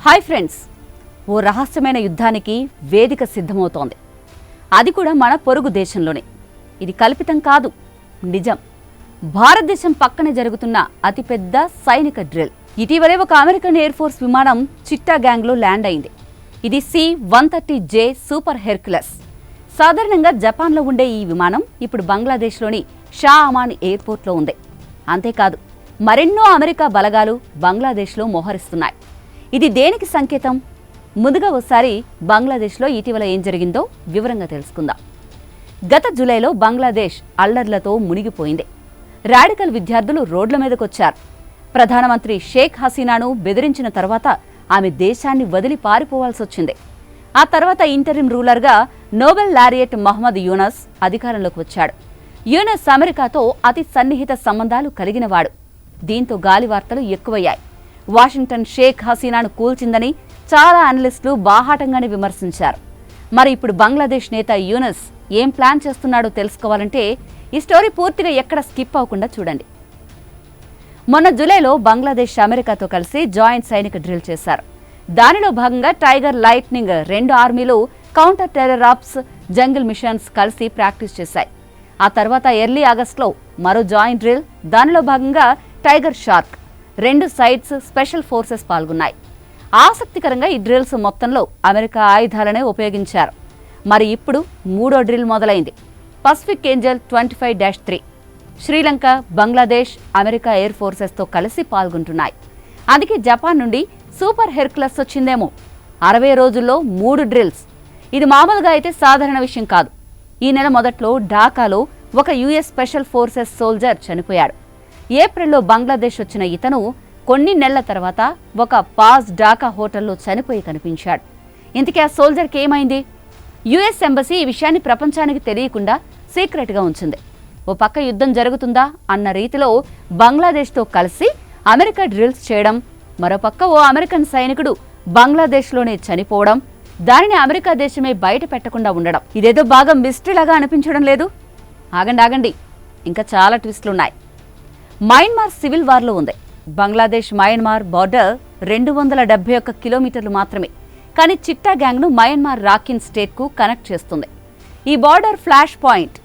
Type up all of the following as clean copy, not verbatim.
Hi friends, ఓ రహస్యమైన యుద్ధానికి వేదిక సిద్ధమవుతోంది. అది కూడా మన పొరుగు దేశంలోనే. ఇది కల్పితం కాదు, నిజం. భారతదేశం పక్కనే జరుగుతున్న అతిపెద్ద సైనిక డ్రిల్. ఇటీవలే ఒక అమెరికన్ ఎయిర్ ఫోర్స్ విమానం చిట్టాగాంగ్లో ల్యాండ్ అయింది. ఇది C-130J సూపర్ హెర్క్యులస్. సాధారణంగా జపాన్లో ఉండే ఈ విమానం ఇప్పుడు బంగ్లాదేశ్లోని షా అమాన్ ఎయిర్పోర్ట్లో ఉంది. అంతేకాదు, మరెన్నో అమెరికా బలగాలు బంగ్లాదేశ్లో మోహరిస్తున్నాయి. ఇది దేనికి సంకేతం? ముందుగా ఒకసారి బంగ్లాదేశ్లో ఇటీవల ఏం జరిగిందో వివరంగా తెలుసుకుందాం. గత జూలైలో బంగ్లాదేశ్ అల్లర్లతో మునిగిపోయింది. రాడికల్ విద్యార్థులు రోడ్ల మీదకొచ్చారు. ప్రధానమంత్రి షేక్ హసీనాను బెదిరించిన తర్వాత ఆమె దేశాన్ని వదిలి పారిపోవాల్సొచ్చింది. ఆ తర్వాత ఇంటరిమ్ రూలర్గా నోబెల్ లారియట్ మహ్మద్ యూనస్ అధికారంలోకి వచ్చాడు. యూనస్ అమెరికాతో అతి సన్నిహిత సంబంధాలు కలిగినవాడు. దీంతో గాలి వార్తలు ఎక్కువయ్యాయి. వాషింగ్టన్ షేక్ హసీనాను కూల్చిందని చాలా అనలిస్టులు బాహాటంగానే విమర్శించారు. మరి ఇప్పుడు బంగ్లాదేశ్ నేత యూనస్ ఏం ప్లాన్ చేస్తున్నాడో తెలుసుకోవాలంటే ఈ స్టోరీ పూర్తిగా ఎక్కడ స్కిప్ అవ్వకుండా చూడండి. మొన్న జూలైలో బంగ్లాదేశ్ అమెరికాతో కలిసి జాయింట్ సైనిక డ్రిల్ చేశారు. దానిలో భాగంగా టైగర్, లైట్నింగ్ 2 ఆర్మీలు counter terror ops, jungle missions కలిసి ప్రాక్టీస్ చేశాయి. ఆ తర్వాత ఎర్లీ ఆగస్టులో మరో జాయింట్ డ్రిల్. దానిలో భాగంగా Tiger, Shark 2 sides special forces పాల్గొన్నాయి. ఆసక్తికరంగా ఈ డ్రిల్స్ మొత్తంలో అమెరికా ఆయుధాలనే ఉపయోగించారు. మరి ఇప్పుడు మూడో డ్రిల్ మొదలైంది. Pacific Angel 25-3. Sri Lanka, Bangladesh, America air ఫోర్సెస్తో కలిసి పాల్గొంటున్నాయి. అందుకే జపాన్ నుండి సూపర్ హెర్క్యులస్ వచ్చిందేమో. 60 రోజుల్లో 3 డ్రిల్స్. ఇది మామూలుగా అయితే సాధారణ విషయం కాదు. ఈ నెల మొదట్లో ఢాకాలో ఒక US స్పెషల్ ఫోర్సెస్ సోల్జర్ చనిపోయాడు. ఏప్రిల్లో బంగ్లాదేశ్ వచ్చిన ఇతను కొన్ని నెలల తర్వాత ఒక పాజ్ ఢాకా హోటల్లో చనిపోయి కనిపించాడు. ఇంతకీ ఆ సోల్జర్కి ఏమైంది? US ఎంబసీ ఈ విషయాన్ని ప్రపంచానికి తెలియకుండా సీక్రెట్గా ఉంచింది. ఓ పక్క యుద్ధం జరుగుతుందా అన్న రీతిలో బంగ్లాదేశ్తో కలిసి అమెరికా డ్రిల్స్ చేయడం, మరోపక్క ఓ అమెరికన్ సైనికుడు బంగ్లాదేశ్లోనే చనిపోవడం, దానిని అమెరికా దేశమే బయట పెట్టకుండా ఉండడం, ఇదేదో బాగా మిస్టరీలాగా అనిపించడం లేదు? ఆగండి, ఇంకా చాలా ట్విస్టులున్నాయి. మయన్మార్ సివిల్ వార్లో ఉంది. బంగ్లాదేశ్ మయన్మార్ బార్డర్ 271 కిలోమీటర్లు మాత్రమే. కానీ చిట్టాగాంగ్ను మయన్మార్ రాఖిన్ స్టేట్కు కనెక్ట్ చేస్తుంది. ఈ బార్డర్ ఫ్లాష్ పాయింట్.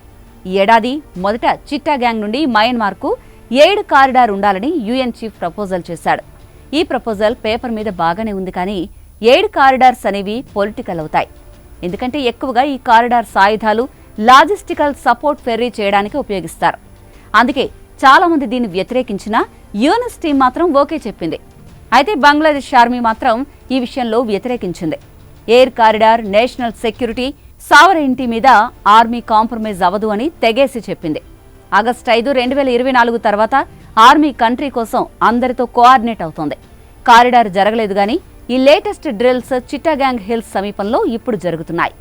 ఈ ఏడాది మొదట చిట్టాగాంగ్ నుండి మయన్మార్కు 7 కారిడార్ ఉండాలని UN చీఫ్ ప్రపోజల్ చేశాడు. ఈ ప్రపోజల్ పేపర్ మీద బాగానే ఉంది, కానీ 7 కారిడార్స్ అనేవి పొలిటికల్ అవుతాయి. ఎందుకంటే ఎక్కువగా ఈ కారిడార్స్ ఆయుధాలు, లాజిస్టికల్ సపోర్ట్ ఫెర్రీ చేయడానికి ఉపయోగిస్తారు. అందుకే చాలా మంది దీన్ని వ్యతిరేకించినా యూనస్ టీం మాత్రం ఓకే చెప్పింది. అయితే బంగ్లాదేశ్ ఆర్మీ మాత్రం ఈ విషయంలో వ్యతిరేకించింది. ఎయిర్ కారిడార్, నేషనల్ సెక్యూరిటీ, సావరెయిన్టీ మీద ఆర్మీ కాంప్రమైజ్ అవ్వదు అని తెగేసి చెప్పింది. ఆగస్టు 5, 2024 తర్వాత ఆర్మీ కంట్రీ కోసం అందరితో కోఆర్డినేట్ అవుతోంది. కారిడార్ జరగలేదు, కానీ ఈ లేటెస్ట్ డ్రిల్స్ చిట్టాగాంగ్ హిల్స్ సమీపంలో ఇప్పుడు జరుగుతున్నాయి.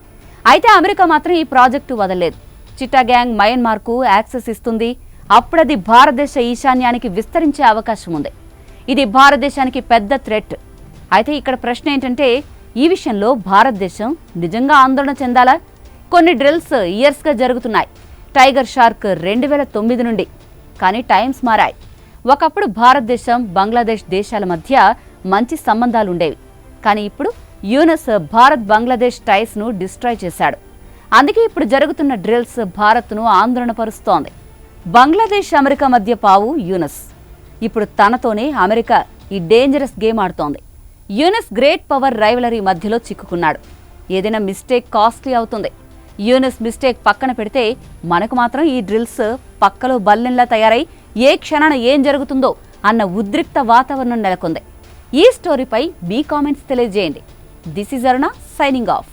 అయితే అమెరికా మాత్రం ఈ ప్రాజెక్టు వదలలేదు. చిట్టాగాంగ్ మయన్మార్కు యాక్సెస్ ఇస్తుంది. అప్పుడది భారతదేశ ఈశాన్యానికి విస్తరించే అవకాశం ఉంది. ఇది భారతదేశానికి పెద్ద థ్రెట్. అయితే ఇక్కడ ప్రశ్న ఏంటంటే, ఈ విషయంలో భారతదేశం నిజంగా ఆందోళన చెందాలా? కొన్ని డ్రిల్స్ ఇయర్స్గా జరుగుతున్నాయి. టైగర్, షార్క్ 2009 నుండి. కానీ టైమ్స్ మారాయి. ఒకప్పుడు భారతదేశం, బంగ్లాదేశ్ దేశాల మధ్య మంచి సంబంధాలుండేవి. కానీ ఇప్పుడు యూనస్ భారత్ బంగ్లాదేశ్ టైస్ను డిస్ట్రాయ్ చేశాడు. అందుకే ఇప్పుడు జరుగుతున్న డ్రిల్స్ భారత్ను ఆందోళన పరుస్తోంది. బంగ్లాదేశ్, అమెరికా మధ్య పావు యూనస్. ఇప్పుడు తనతోనే అమెరికా ఈ డేంజరస్ గేమ్ ఆడుతోంది. యూనస్ గ్రేట్ పవర్ రైవలరీ మధ్యలో చిక్కుకున్నాడు. ఏదైనా మిస్టేక్ కాస్ట్లీ అవుతుంది. యూనస్ మిస్టేక్ పక్కన పెడితే మనకు మాత్రం ఈ డ్రిల్స్ పక్కలో బల్లెంలా తయారై ఏ క్షణాన ఏం జరుగుతుందో అన్న ఉద్రిక్త వాతావరణం నెలకొంది. ఈ స్టోరీపై మీ కామెంట్స్ తెలియజేయండి. This is Aruna, signing off.